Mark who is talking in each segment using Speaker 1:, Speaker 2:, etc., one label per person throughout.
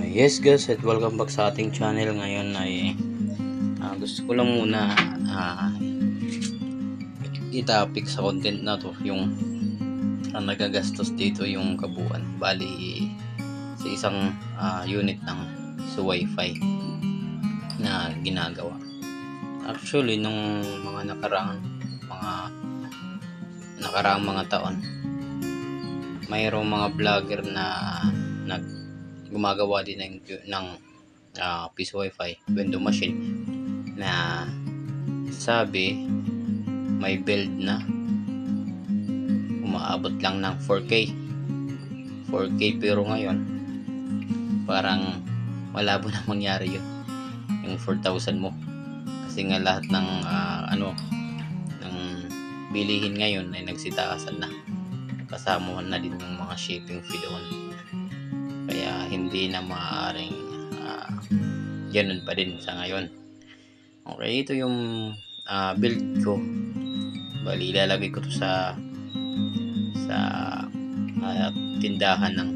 Speaker 1: Yes guys, at welcome back sa ating channel. Ngayon ay gusto ko lang muna i-topic sa content na to yung ang nagagastos dito yung kabuuan. Bali sa isang unit ng sa wifi na ginagawa. Actually nung mga nakaraang mga taon, mayroong mga vlogger na gumagawa din ng piece wifi window machine na sabi may build na umaabot lang ng 4K pero ngayon parang malabo na mangyari yun yung 4,000 mo kasi nga lahat ng ng bilihin ngayon ay nagsitaasan na, kasama na din yung mga shipping fee doon, kaya hindi na maaaring ganun pa din sa ngayon. Okay, ito yung build ko. Bali ilalagay ko to sa tindahan ng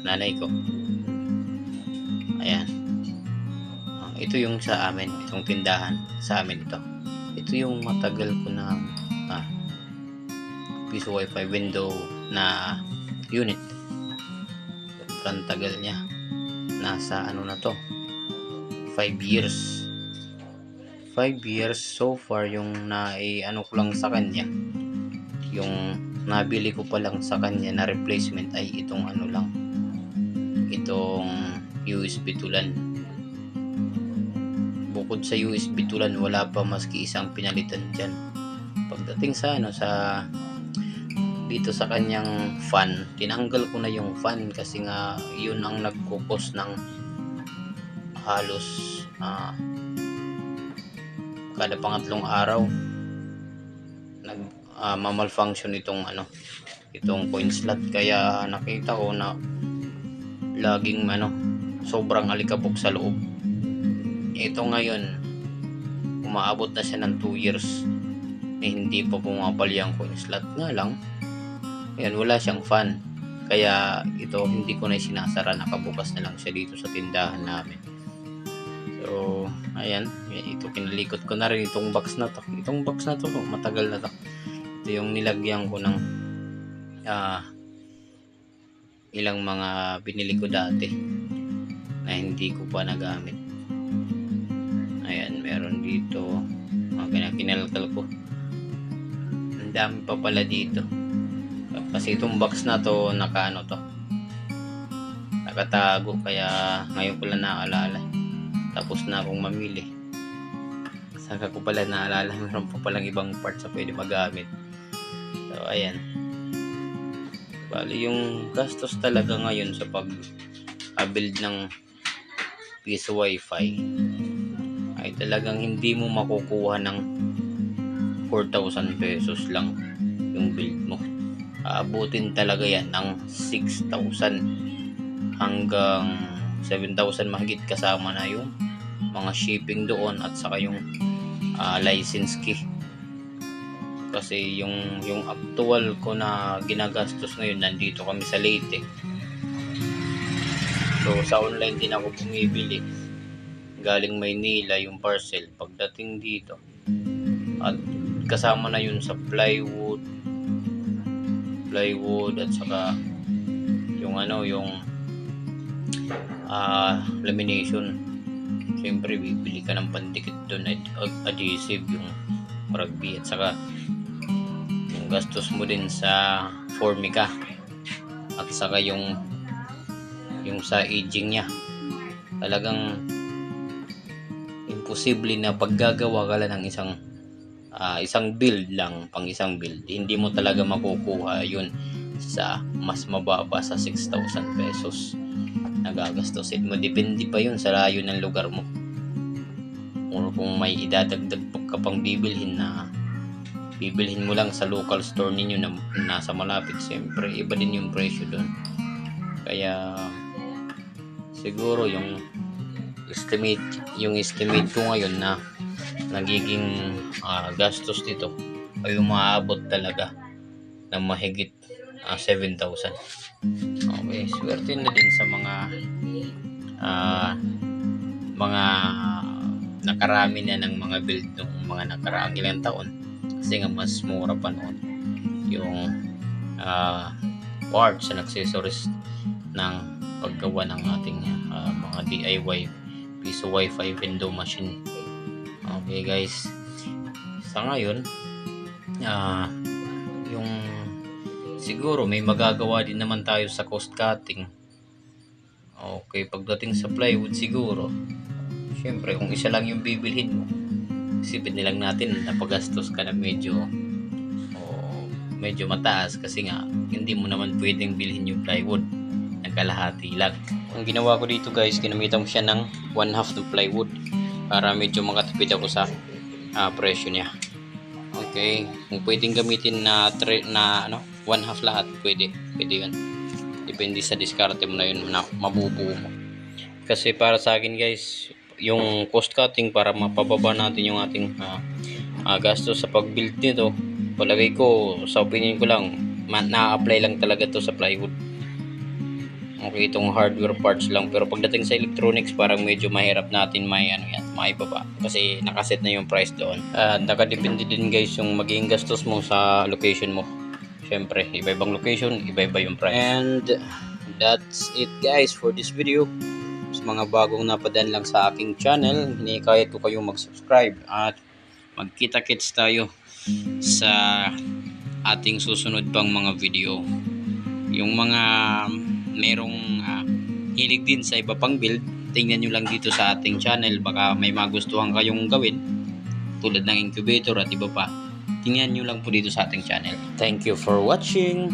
Speaker 1: nanay ko. Ayan, ito yung sa amin, itong tindahan sa amin ito yung matagal ko na piece wifi window na unit. Sobrang tagal niya, nasa na to 5 years so far. Yung ko lang sa kanya, yung nabili ko pa lang sa kanya na replacement ay itong itong USB tulan. Bukod sa USB tulan, wala pa maski isang pinalitan dyan. Pagdating sa dito sa kanyang fan, tinanggal ko na yung fan kasi nga yun ang nagkukos ng halos kada pangatlong araw malfunction itong coin slot. Kaya nakita ko na laging sobrang alikabok sa loob. Ito ngayon umaabot na siya ng 2 years hindi pa pumapal yung coin slot. Nga lang ayan, wala siyang fan, kaya ito hindi ko na sinasara, nakabukas na lang siya dito sa tindahan namin. So ayan, ito kinalikot ko na rin itong box na to. Matagal na to. Ito yung nilagyan ko ng ilang mga binili ko dati na hindi ko pa nagamit. Ayan, meron dito kinalkal ko, ang dami pa pala dito kasi itong box na to nakatago, kaya ngayon ko lang naalala. Tapos na akong mamili, saka ko pala naalala meron pa palang ibang parts na pwede magamit. So ayan, bali yung gastos talaga ngayon sa pag-build ng piece wifi ay talagang hindi mo makukuha ng 4,000 pesos lang yung build mo. Aabutin talaga yan ng 6,000 hanggang 7,000 mahigit, kasama na yung mga shipping doon at saka yung license key. Kasi yung actual ko na ginagastos ngayon, nandito kami sa Leyte, so sa online din ako bumibili galing Maynila yung parcel. Pagdating dito at kasama na yun sa plywood at saka yung lamination. Siyempre bibili ka ng pandikit doon at adhesive, yung rugby, at saka yung gastos mo din sa formica at saka yung sa aging niya. Talagang imposible na paggagawa ka lang ng isang build lang, pang isang build, hindi mo talaga makukuha yun sa mas mababa sa 6,000 pesos na gagastusin mo. Depende pa yun sa layo ng lugar mo, o kung may idadagdag ka pang bibilhin mo lang sa local store ninyo na nasa malapit, siyempre iba din yung presyo doon. Kaya siguro yung estimate ko ngayon na nagiging gastos dito ay umaabot talaga ng mahigit 7,000. Okay, swerte na din sa mga nakarami na ng mga build ng mga nakaraang ilang taon, kasi nga mas mura pa noon yung parts and accessories ng paggawa ng ating mga DIY piso wifi window machine. Okay guys, sa ngayon yung siguro may magagawa din naman tayo sa cost cutting. Okay, pagdating sa plywood siguro, syempre kung isa lang yung bibilhin mo, isipin nilang natin napagastos ka na medyo mataas, kasi nga hindi mo naman pwedeng bilhin yung plywood ng kalahati lang. Ang ginawa ko dito guys, ginamitan ko siya ng 1/2 ng plywood para medyo makatipid ako sa presyo niya. Okay, kung pwedeng gamitin na 1/2 lahat, pwede yun. Depende sa diskarte mo na yun na mabubuo mo. Kasi para sa akin guys, yung cost cutting para mapababa natin yung ating gastos sa pag-build nito, palagay ko, sa opinion ko lang, na-apply lang talaga to sa plywood. Okay, itong hardware parts lang, pero pagdating sa electronics parang medyo mahirap natin maibaba kasi nakaset na yung price doon. Nakadepende din guys yung magiging gastos mo sa location mo. Syempre, iba-ibang location, iba-iba yung price. And that's it guys for this video. Sa mga bagong napadaan lang sa aking channel, hinikayat ko kayong mag-subscribe at magkita-kits tayo sa ating susunod pang mga video. Yung mga merong hilig din sa iba pang build, tingnan nyo lang dito sa ating channel, baka may magustuhan kayong gawin tulad ng incubator at iba pa. Tingnan nyo lang po dito sa ating channel. Thank you for watching.